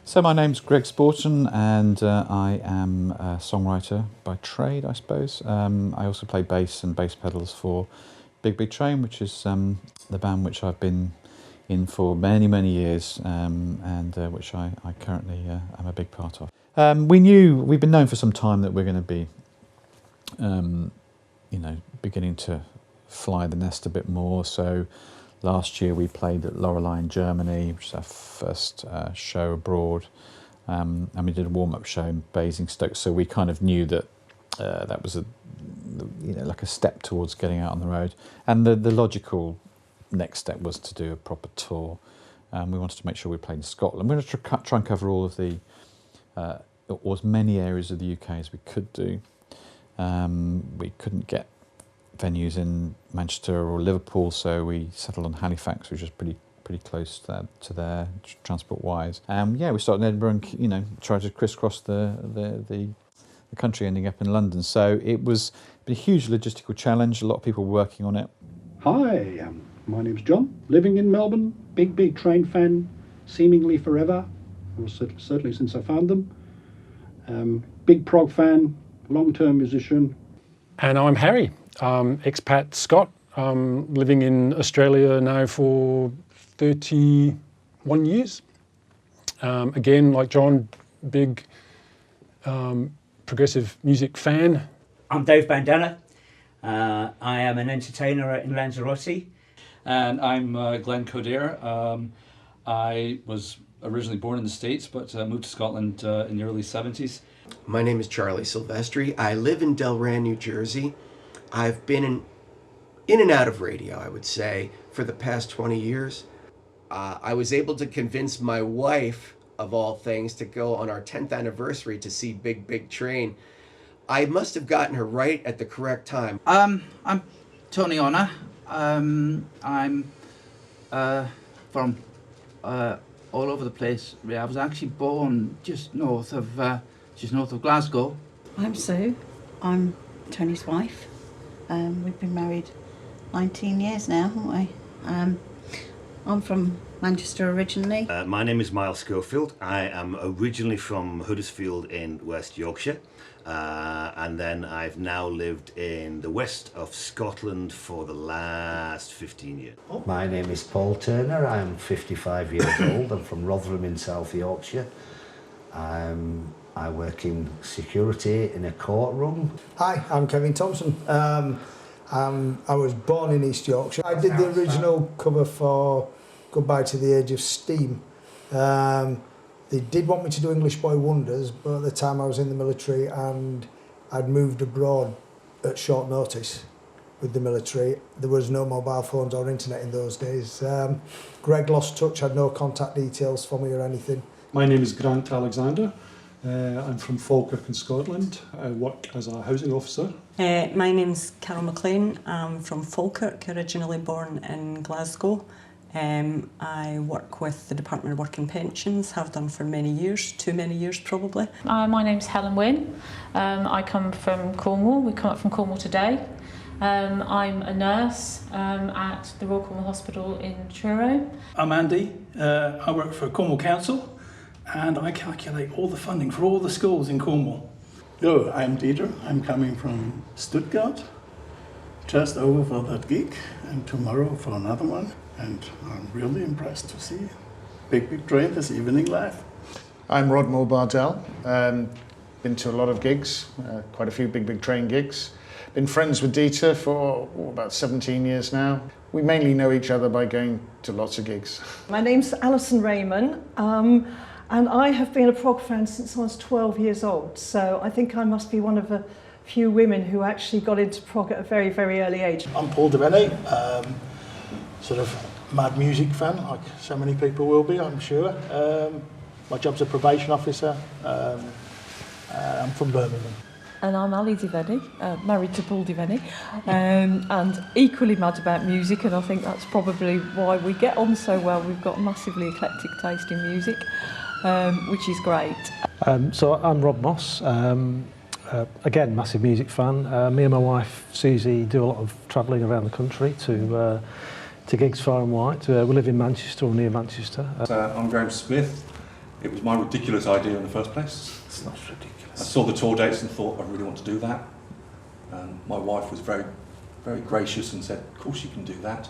So my name's Greg Spawton, and I am a songwriter by trade, I suppose. I also play bass and bass pedals for Big Big Train, which is the band which I've been in for many, many years, and which I currently am a big part of. We've been known for some time that we're going to be, beginning to fly the nest a bit more. So last year we played at Lorelei in Germany, which is our first show abroad, and we did a warm-up show in Basingstoke. So we kind of knew that that was like a step towards getting out on the road, and the logical next step was to do a proper tour. We wanted to make sure we played in Scotland. We're going to try and cover all of the or as many areas of the UK as we could do. We couldn't get venues in Manchester or Liverpool, so we settled on Halifax, which is pretty close to there, transport-wise. We started in Edinburgh and tried to crisscross the country, ending up in London. So it was a huge logistical challenge. A lot of people working on it. Hi, my name's John, living in Melbourne, big Train fan, seemingly forever, or certainly since I found them. Big prog fan, long-term musician. And I'm Harry, expat Scot, living in Australia now for 31 years. Again, like John, big progressive music fan. I'm Dave Bandana. I am an entertainer in Lanzarote. And I'm Glenn Codere. I was originally born in the States, but moved to Scotland in the early 70s. My name is Charlie Silvestri. I live in Delran, New Jersey. I've been in and out of radio, I would say, for the past 20 years. I was able to convince my wife, of all things, to go on our 10th anniversary to see Big Big Train. I must have gotten her right at the correct time. I'm Tony Honor. I'm from all over the place. I was actually born just north of Glasgow. I'm Sue. I'm Tony's wife. We've been married 19 years now, haven't we? I'm from Manchester originally. My name is Miles Schofield. I am originally from Huddersfield in West Yorkshire. And then I've now lived in the west of Scotland for the last 15 years. My name is Paul Turner. I'm 55 years old. I'm from Rotherham in South Yorkshire. I work in security in a courtroom. Hi, I'm Kevin Thompson. I was born in East Yorkshire. I did the original cover for Goodbye to the Age of Steam. They did want me to do English Boy Wonders, but at the time I was in the military and I'd moved abroad at short notice with the military. There was no mobile phones or internet in those days. Greg lost touch, had no contact details for me or anything. My name is Grant Alexander. I'm from Falkirk in Scotland. I work as a housing officer. My name's Carol Maclean. I'm from Falkirk, originally born in Glasgow. I work with the Department of Work and Pensions, have done for many years, too many years probably. My name's Helen Winn. I come from Cornwall. We come up from Cornwall today. I'm a nurse at the Royal Cornwall Hospital in Truro. I'm Andy. I work for Cornwall Council and I calculate all the funding for all the schools in Cornwall. Hello, I'm Dieter. I'm coming from Stuttgart, just over for that gig and tomorrow for another one. And I'm really impressed to see Big Big Train this evening live. I'm Rod Moor-Bardell. Been to a lot of gigs, quite a few Big Big Train gigs. Been friends with Dieter for about 17 years now. We mainly know each other by going to lots of gigs. My name's Alison Reijman, and I have been a prog fan since I was 12 years old. So I think I must be one of the few women who actually got into prog at a very, very early age. I'm Paul Devenny. Sort of mad music fan, like so many people will be, I'm sure. My job's a probation officer. I'm from Birmingham. And I'm Allie Devenny, married to Paul Devenny, and equally mad about music, and I think that's probably why we get on so well. We've got massively eclectic taste in music, which is great. So I'm Rob Moss. Again, massive music fan. Me and my wife Susie do a lot of travelling around the country to gigs far and wide. We live in Manchester or near Manchester. I'm Graham Smith. It was my ridiculous idea in the first place. It's not ridiculous. I saw the tour dates and thought, I really want to do that. And my wife was very, very gracious and said, of course you can do that.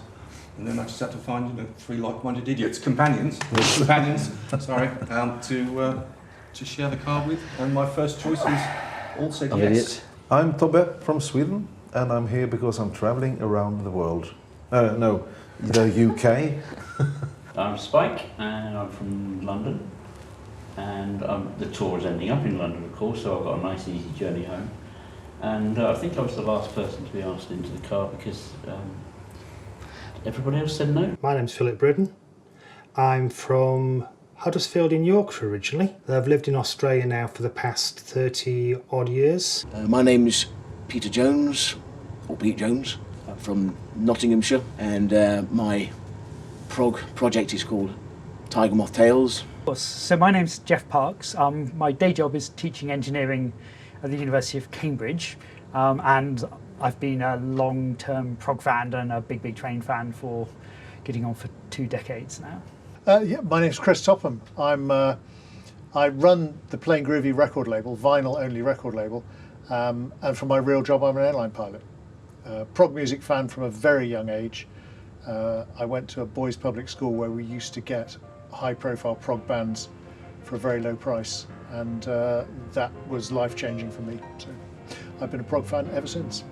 And then I just had to find, you know, 3 like-minded idiots, companions, sorry, to share the car with. And my first choice was all said yes. I'm Tobbe from Sweden, and I'm here because I'm travelling around the world. No, the UK. I'm Spike, and I'm from London. And the tour is ending up in London, of course, so I've got a nice, easy journey home. And I think I was the last person to be asked into the car because everybody else said no. My name's Philip Briddon. I'm from Huddersfield in Yorkshire originally. I've lived in Australia now for the past 30 odd years. My name's Peter Jones, or Pete Jones, from Nottinghamshire, and my prog project is called Tiger Moth Tales. So my name's Geoff Parks. My day job is teaching engineering at the University of Cambridge, and I've been a long-term prog fan and a big train fan for getting on for 2 decades now. Yeah, my name's Chris Topham. I run the Plain Groovy record label, vinyl-only record label, and for my real job I'm an airline pilot. Prog music fan from a very young age. I went to a boys' public school where we used to get high-profile prog bands for a very low price, and that was life-changing for me. So I've been a prog fan ever since.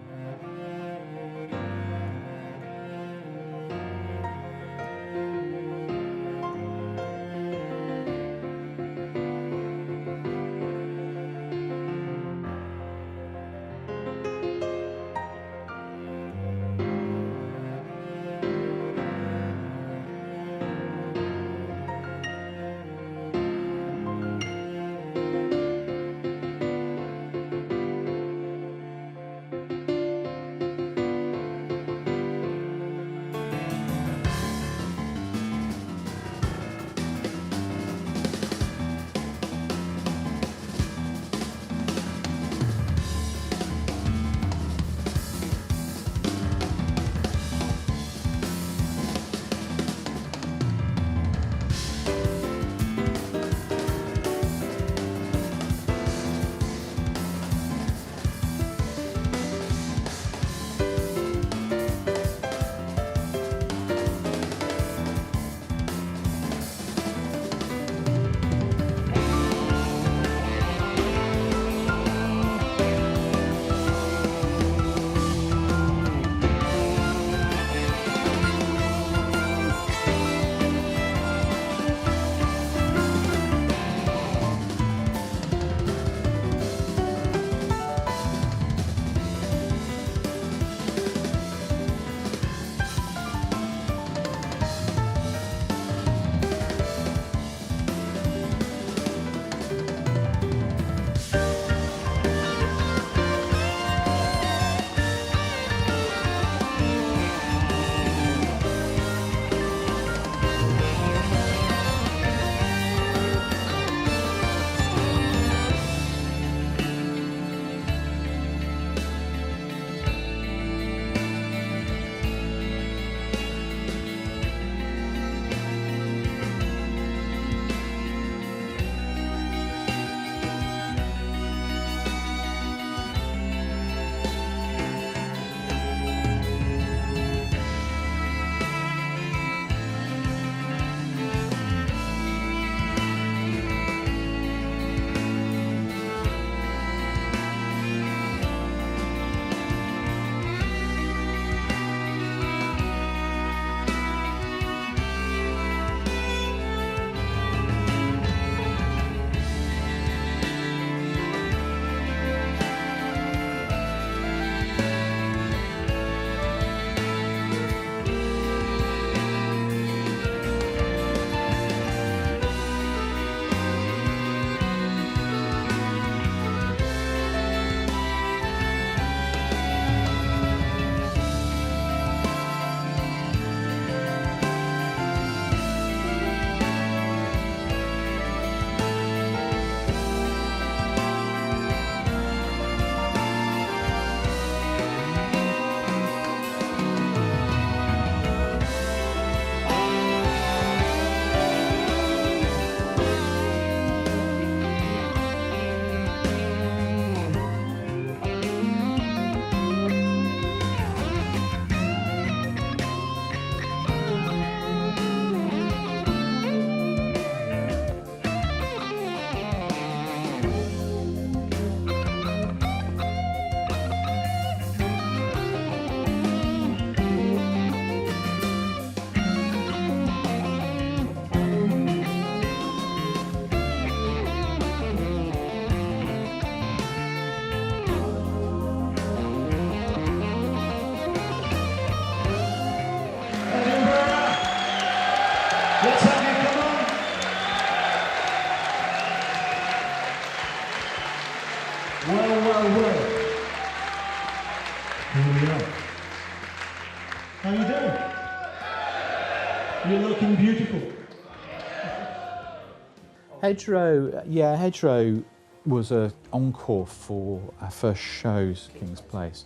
Hedgerow was an encore for our first shows, King's Place,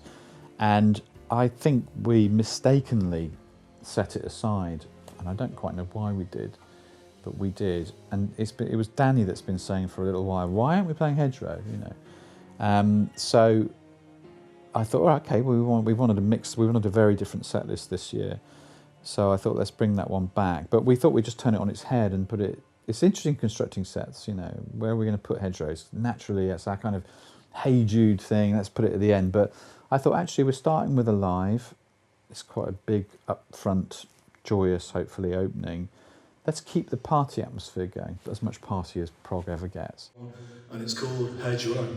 and I think we mistakenly set it aside, and I don't quite know why we did, but we did. And it was Danny that's been saying for a little while, why aren't we playing Hedgerow? So I thought, okay, we wanted a very different set list this year. So I thought, let's bring that one back. But we thought we'd just turn it on its head and put it. It's interesting constructing sets, where are we going to put Hedgerows? Naturally, it's our kind of Hey Jude thing, let's put it at the end. But I thought, actually, we're starting with a live. It's quite a big, upfront, joyous, hopefully, opening. Let's keep the party atmosphere going, as much party as prog ever gets. And it's called Hedgerow.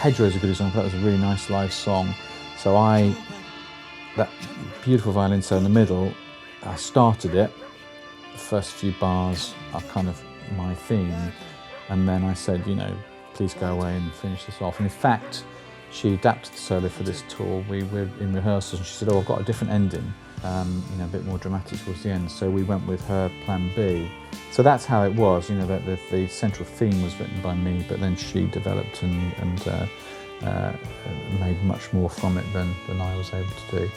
Hedgerow is a good example. That was a really nice live song. So that beautiful violin solo in the middle, I started it. The first few bars are kind of my theme. And then I said, please go away and finish this off. And in fact, she adapted the solo for this tour. We were in rehearsals and she said, I've got a different ending, a bit more dramatic towards the end. So we went with her plan B. So that's how it was, that the central theme was written by me, but then she developed and made much more from it than I was able to do.